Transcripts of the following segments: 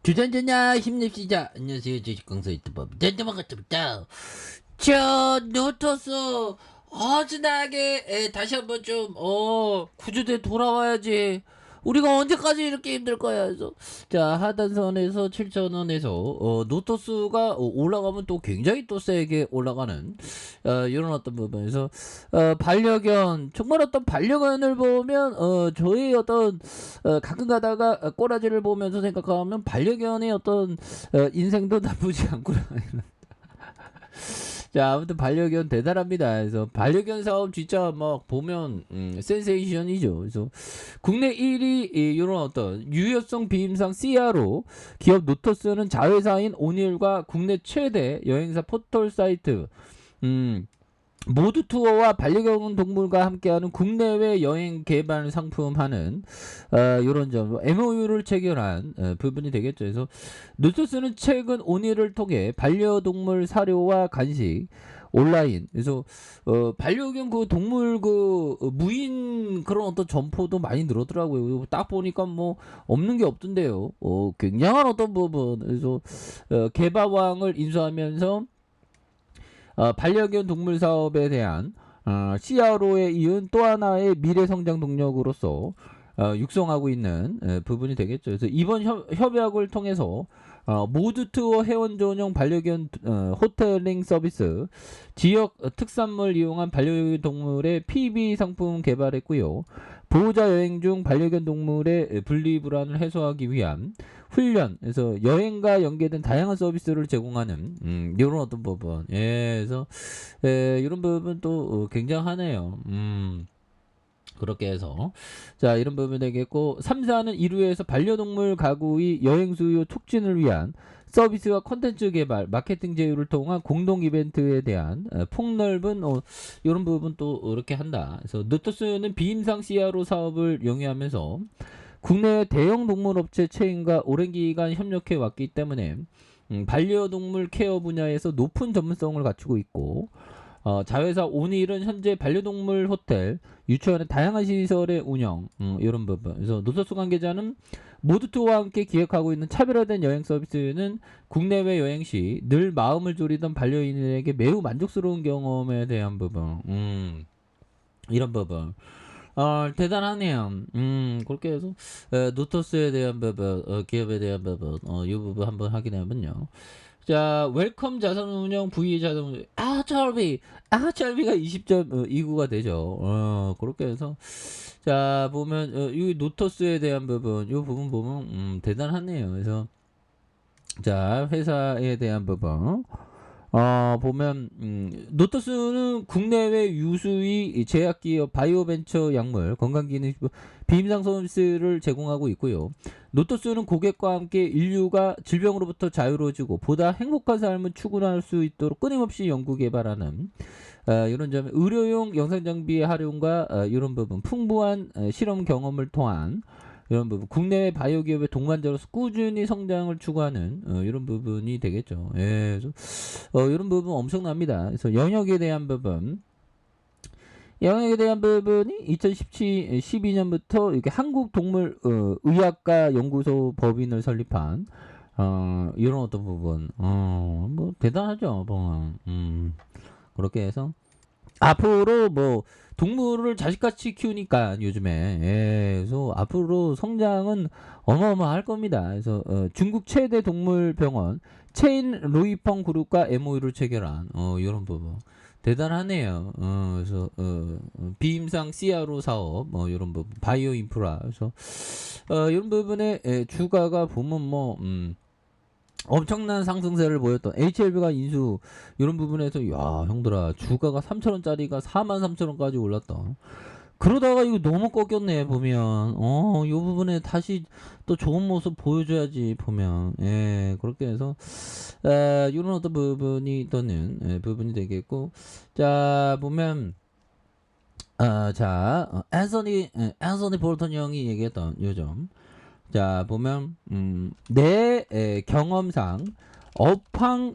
주전전야 힘냅시다. 안녕하세요. 주식강사 유튜버 전전만같습니다. 저 노토스 허즈나게 다시 한번 좀 구조대 돌아와야지. 우리가 언제까지 이렇게 힘들 거야. 그래서 자, 하단선에서 7,000원에서 노토스가 올라가면 또 굉장히 또 세게 올라가는 이런 어떤 부분에서 반려견, 정말 어떤 반려견을 보면 저희 어떤 가끔 가다가 꼬라지를 보면서 생각하면 반려견의 어떤 인생도 나쁘지 않구나. 자, 아무튼 반려견 대단합니다. 그래서 반려견 사업 진짜 막 보면 센세이션이죠. 그래서 국내 1위 이런 어떤 유효성 비임상 CRO 기업 노토스는 자회사인 오닐과 국내 최대 여행사 포털 사이트 모두 투어와 반려견 동물과 함께하는 국내외 여행 개발 상품하는 이런 점 MOU를 체결한 부분이 되겠죠. 그래서 노토스는 최근 오닐을 통해 반려동물 사료와 간식 온라인 그래서 반려견 그 동물 그 무인 그런 어떤 점포도 많이 늘었더라고요. 딱 보니까 뭐 없는 게 없던데요. 굉장한 어떤 부분 그래서 개발왕을 인수하면서 반려견 동물 사업에 대한 CRO에 이은 또 하나의 미래 성장 동력으로서 육성하고 있는 부분이 되겠죠. 그래서 이번 협약을 통해서 모두 투어 회원 전용 반려견 호텔링 서비스, 지역 특산물 이용한 반려견 동물의 PB 상품 개발했고요. 보호자 여행 중 반려견 동물의 분리불안을 해소하기 위한 훈련에서 여행과 연계된 다양한 서비스를 제공하는 이런 어떤 부분. 예, 그래서 이런 부분 또 굉장하네요. 그렇게 해서 자 이런 부분이 되겠고 3사는 1위에서 반려동물 가구의 여행 수요 촉진을 위한 서비스와 콘텐츠 개발, 마케팅 제휴를 통한 공동 이벤트에 대한 폭넓은 이런 부분 또 이렇게 한다. 그래서 노토스는 비임상 CRO 사업을 영위하면서 국내 대형 동물업체 체인과 오랜 기간 협력해 왔기 때문에 반려동물 케어 분야에서 높은 전문성을 갖추고 있고 자회사 오닐은 현재 반려동물 호텔, 유치원의 다양한 시설의 운영 이런 부분. 그래서 노토스 관계자는 모두 투어와 함께 기획하고 있는 차별화된 여행 서비스는 국내외 여행 시 늘 마음을 졸이던 반려인에게 매우 만족스러운 경험에 대한 부분. 이런 부분. 대단하네요. 그렇게 해서 노토스에 대한 부분, 기업에 대한 부분, 이 부분 한번 확인해보면요. 자, 웰컴 자산운용 VA 자산운용 철비가 20.29가 되죠. 그렇게 해서 자 보면 이 노토스에 대한 부분, 이 부분 보면 대단하네요. 그래서 자 회사에 대한 부분. 보면 노토스는 국내외 유수의 제약기업 바이오벤처 약물 건강기능 비임상 서비스를 제공하고 있고요. 노토스는 고객과 함께 인류가 질병으로부터 자유로워지고 보다 행복한 삶을 추구할 수 있도록 끊임없이 연구 개발하는 이런 점에 의료용 영상 장비의 활용과 이런 부분 풍부한 실험 경험을 통한 이런 부분 국내외 바이오 기업의 동반자로서 꾸준히 성장을 추구하는 이런 부분이 되겠죠. 예, 그래서 이런 부분 엄청납니다. 그래서 영역에 대한 부분이 2012년부터 이렇게 한국동물의학과 연구소 법인을 설립한 이런 어떤 부분, 뭐 대단하죠. 보면 그렇게 해서 앞으로 뭐 동물을 자식같이 키우니까 요즘에 그래서 앞으로 성장은 어마어마할 겁니다. 그래서 중국 최대 동물병원 체인 루이펑 그룹과 MOU를 체결한 이런 부분 대단하네요. 그래서 비임상 CRO 사업 뭐 이런 부분 바이오 인프라 그래서 이런 부분에 주가가 보면 뭐 엄청난 상승세를 보였던 HLB가 인수 이런 부분에서 야 형들아 주가가 3,000원짜리가 43,000원까지 올랐다. 그러다가 이거 너무 꺾였네 보면 이 부분에 다시 또 좋은 모습 보여줘야지 보면 예 그렇게 해서 이런 어떤 부분이 또는 부분이 되겠고 자 보면 앤서니 볼턴 형이 얘기했던 요점 자 보면 내 경험상 업황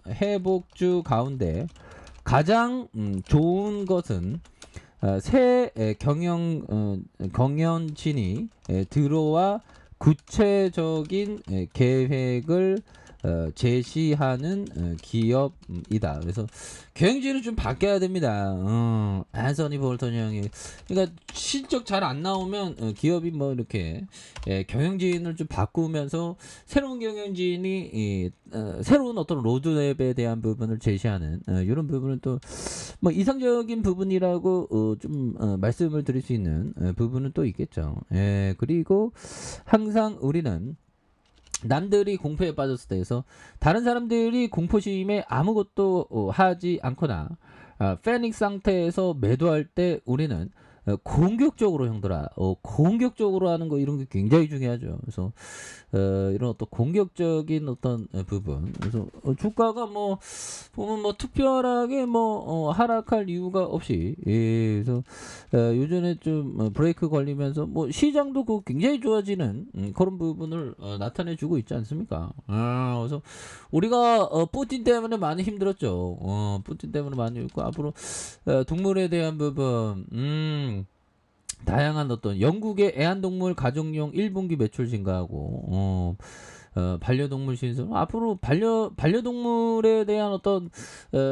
회복주 가운데 가장 좋은 것은 새 경영진이 들어와 구체적인 계획을 제시하는 기업이다. 그래서 경영진은 좀 바뀌어야 됩니다. 앤서니 볼턴 형이 그러니까 실적 잘 안 나오면 기업이 뭐 이렇게 경영진을 좀 바꾸면서 새로운 경영진이 새로운 어떤 로드맵에 대한 부분을 제시하는 이런 부분은 또 뭐 이상적인 부분이라고 좀 말씀을 드릴 수 있는 부분은 또 있겠죠. 그리고 항상 우리는 남들이 공포에 빠졌을 때에서 다른 사람들이 공포심에 아무것도 하지 않거나 패닉 상태에서 매도할 때 우리는 공격적으로 형들아 공격적으로 하는 거 이런 게 굉장히 중요하죠. 그래서 이런 어떤 공격적인 어떤 부분 그래서 주가가 뭐 보면 뭐 특별하게 뭐 하락할 이유가 없이 그래서 요즘에 좀 브레이크 걸리면서 뭐 시장도 그 굉장히 좋아지는 그런 부분을 나타내주고 있지 않습니까? 그래서 우리가 푸틴 때문에 많이 힘들었죠. 푸틴 때문에 많이 힘들고 앞으로 동물에 대한 부분 다양한 어떤 영국의 애완동물 가정용 1분기 매출 증가하고 반려동물 신설 앞으로 반려동물에 대한 어떤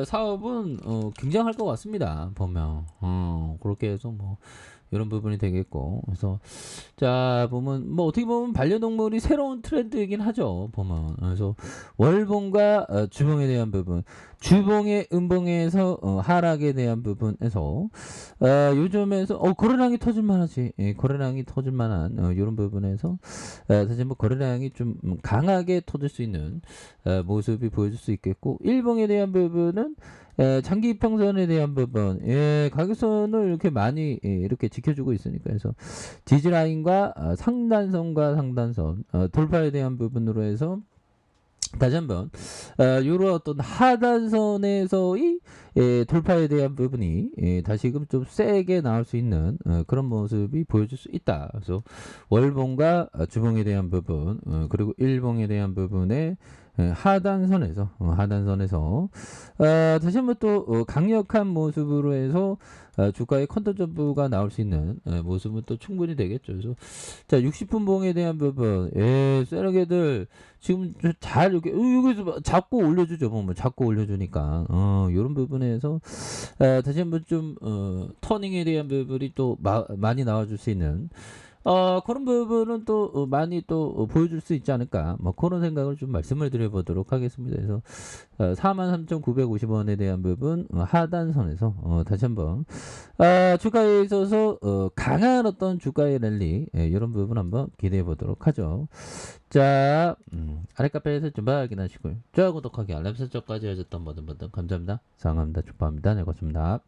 사업은 굉장할 것 같습니다. 보면 그렇게 해서 뭐 이런 부분이 되겠고 그래서 자 보면 뭐 어떻게 보면 반려동물이 새로운 트렌드이긴 하죠. 보면 그래서 월봉과 주봉에 대한 부분 주봉의 음봉에서 하락에 대한 부분에서 요즘에서 거래량이 터질만하지 거래량이 터질만한 이런 부분에서 사실 뭐 거래량이 좀 강하게 터질 수 있는 모습이 보여줄 수 있겠고 일봉에 대한 부분은 장기 이평선에 대한 부분 가격선을 이렇게 많이 이렇게 지켜주고 있으니까 그래서 지지라인과 상단선과 상단선 돌파에 대한 부분으로 해서 다시 한번 이런 어떤 하단선에서의 돌파에 대한 부분이 다시금 좀 세게 나올 수 있는 그런 모습이 보여줄 수 있다. 그래서 월봉과 주봉에 대한 부분 그리고 일봉에 대한 부분에 하단선에서 다시 한번 또 강력한 모습으로 해서 주가의 컨터 점프가 나올 수 있는 모습은 또 충분히 되겠죠. 그래서 자 60분 봉에 대한 부분 세력애들 지금 잘 이렇게 여기서 잡고 올려주죠. 뭐 잡고 올려주니까 이런 부분에서 다시 한번 좀 터닝에 대한 부분이 또 많이 나와줄 수 있는 그런 부분은 또 많이 또 보여줄 수 있지 않을까 뭐 그런 생각을 좀 말씀을 드려보도록 하겠습니다. 그래서 43,950원에 대한 부분 하단선에서 다시 한번 주가에 있어서 강한 어떤 주가의 랠리 이런 부분 한번 기대해 보도록 하죠. 자 아래 카페에서 좀 확인하시고요. 좋아요 구독하기 알람 설정까지 해줬던 모든 분들 감사합니다. 사랑합니다. 축하합니다. 네 고맙습니다.